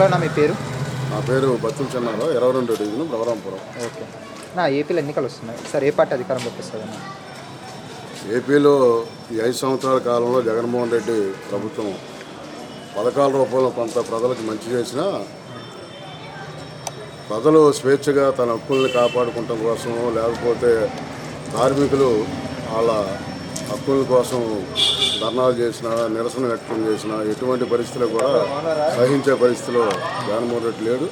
అన్న మీ పేరు? నా పేరు బత్తుల చెన్నారావు, 22 డివిజన్ బ్రహ్మరాంపురం. ఓకే నా ఏపీలో ఎన్నికలు వస్తున్నాయి సార్, ఏ పార్టీ అధికారంలోకి వస్తుంది అన్న? ఏపీలో ఈ 5 సంవత్సరాల కాలంలో జగన్మోహన్ రెడ్డి ప్రభుత్వం పథకాల రూపంలో కొంత ప్రజలకు మంచి చేసినా ప్రజలు స్వేచ్ఛగా తన హక్కుల్ని కాపాడుకోవటం కోసం, లేకపోతే కార్మికులు వాళ్ళ హక్కుల కోసం ధర్నాలు చేసినా, నిరసన వ్యక్తం చేసినా ఎటువంటి పరిస్థితులు కూడా సహించే పరిస్థితిలో జగన్మోహన్ రెడ్డి లేడు.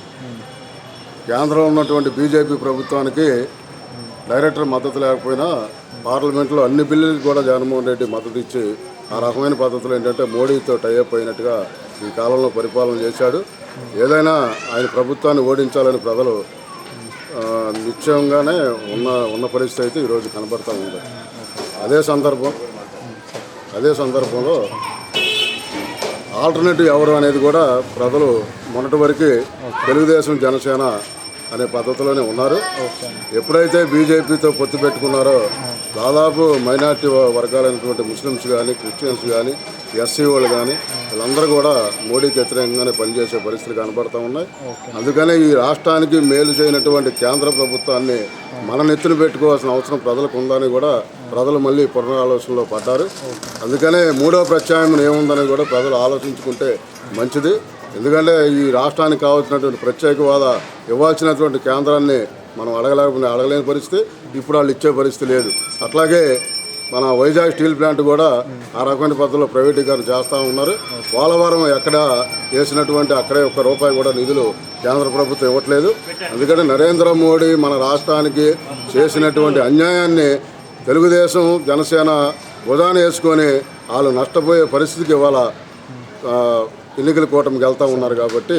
కేంద్రంలో ఉన్నటువంటి బీజేపీ ప్రభుత్వానికి డైరెక్టర్ మద్దతు లేకపోయినా పార్లమెంట్లో అన్ని బిల్లులకు కూడా జగన్మోహన్ రెడ్డి మద్దతు ఇచ్చి ఆ రకమైన పద్ధతులు ఏంటంటే మోడీతో టైఅప్ అయినట్టుగా ఈ కాలంలో పరిపాలన చేశాడు. ఏదైనా ఆయన ప్రభుత్వాన్ని ఓడించాలని ప్రజలు నిశ్చయంగానే ఉన్న పరిస్థితి అయితే ఈరోజు కనబడతా ఉంది. అదే సందర్భంలో ఆల్టర్నేటివ్ ఎవరు అనేది కూడా ప్రజలు మొన్నటి వరకు తెలుగుదేశం, జనసేన అనే పద్ధతిలోనే ఉన్నారు. ఎప్పుడైతే బీజేపీతో పొత్తు పెట్టుకున్నారో దాదాపు మైనార్టీ వర్గాలైనటువంటి ముస్లిమ్స్ కానీ, క్రిస్టియన్స్ కానీ, ఎస్సీ వాళ్ళు కానీ వీళ్ళందరూ కూడా మోడీకి వ్యతిరేకంగానే పనిచేసే పరిస్థితులు కనబడుతూ ఉన్నాయి. అందుకనే ఈ రాష్ట్రానికి మేలు చేయనటువంటి కేంద్ర ప్రభుత్వాన్ని మన నెత్తిన పెట్టుకోవాల్సిన అవసరం ప్రజలకు ఉందని కూడా ప్రజలు మళ్ళీ పునరాలోచనలో పడ్డారు. అందుకనే మూడో ప్రత్యామ్నాయం ఏముందని కూడా ప్రజలు ఆలోచించుకుంటే మంచిది. ఎందుకంటే ఈ రాష్ట్రానికి కావాల్సినటువంటి ప్రత్యేక హోదా ఇవ్వాల్సినటువంటి కేంద్రాన్ని మనం అడగలేని పరిస్థితి, ఇప్పుడు వాళ్ళు ఇచ్చే పరిస్థితి లేదు. అట్లాగే మన వైజాగ్ స్టీల్ ప్లాంట్ కూడా ఆ రకమైన పద్ధతిలో ప్రైవేటీకరణ చేస్తూ ఉన్నారు. పోలవరం ఎక్కడ వేసినటువంటి అక్కడే ₹1 కూడా నిధులు కేంద్ర ప్రభుత్వం ఇవ్వట్లేదు. ఎందుకంటే నరేంద్ర మోడీ మన రాష్ట్రానికి చేసినటువంటి అన్యాయాన్ని తెలుగుదేశం, జనసేన భుజాన వేసుకొని వాళ్ళు నష్టపోయే పరిస్థితికి ఇవాళ ఎన్నికల కూటమికి వెళ్తూ ఉన్నారు. కాబట్టి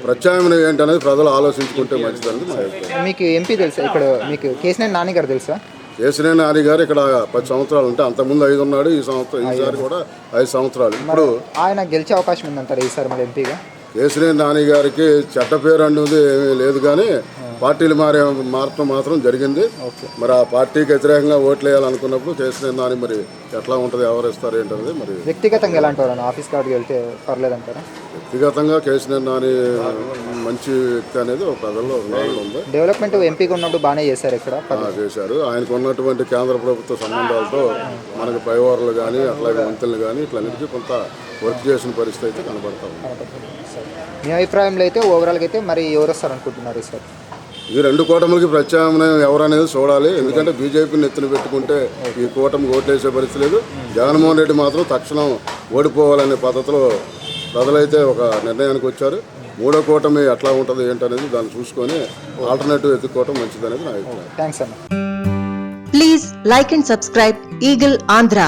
ప్రత్యామ్నాయం ఏంటనేది ప్రజలు ఆలోచించుకుంటే మంచిదని మా అభిప్రాయం. మీకు ఎంపీ తెలుసా? ఇక్కడ మీకు కేసీఆర్ నాని గారు తెలుసా? కేసీఆర్ నాని గారు ఇక్కడ 10 సంవత్సరాలు ఉంటే అంతకుముందు 5 ఉన్నాడు. ఈసారి కూడా 5 సంవత్సరాలు. ఇప్పుడు ఆయన గెలిచే అవకాశం ఉందంటారు ఈసారి మరి ఎంపీగా? కేసీఆర్ నాని గారికి చెడ్డ పేరు అనేది ఏమీ లేదు, కానీ పార్టీలు మారటం మాత్రం జరిగింది. మరి ఆ పార్టీకి వ్యతిరేకంగా ఓట్లు వేయాలనుకున్నప్పుడు కేసీఆర్ నాని మరి ఎట్లా ఉంటుంది, ఎవరు ఇస్తారు ఏంటనేది మరి వ్యక్తిగతంగా ఎలా అంటారు? ఆఫీస్ కార్డుకి వెళ్తే పర్లేదంటారా? వ్యక్తిగతంగా కేసీఆర్ నాని మంచి వ్యక్తి అనేది ఒక ప్రజల్లో ఉంది. డెవలప్మెంట్ ఎంపీగా ఉన్నప్పుడు బాగానే చేశారు, ఇక్కడ చేశారు. ఆయనకు ఉన్నటువంటి కేంద్ర ప్రభుత్వ సంబంధాలతో మనకి పైవారులు కానీ, అట్లాగే మంత్రులు కానీ ఇట్లన్నిటికీ కొంత వర్క్ చేసిన పరిస్థితి అయితే కనబడతాం. మీ అభిప్రాయంలో అయితే ఓవరాల్గా అయితే మరి ఎవరు వస్తారు అనుకుంటున్నారు సార్? ఈ 2 కూటములకి ప్రత్యామ్నాయం ఎవరనేది చూడాలి. ఎందుకంటే బీజేపీని ఎత్తున పెట్టుకుంటే ఈ కూటమికి ఓట్లేసే పరిస్థితి లేదు. జగన్మోహన్ రెడ్డి మాత్రం తక్షణం ఓడిపోవాలనే పద్ధతిలో ప్రజలైతే ఒక నిర్ణయానికి వచ్చారు. మూడో కూటమి ఎట్లా ఉంటుంది ఏంటనేది దాన్ని చూసుకొని ఆల్టర్నేటివ్ ఎత్తుకోవటం మంచిదనేది నా అభిప్రాయం. థ్యాంక్స్ అన్న. Please like and subscribe eagle Andhra.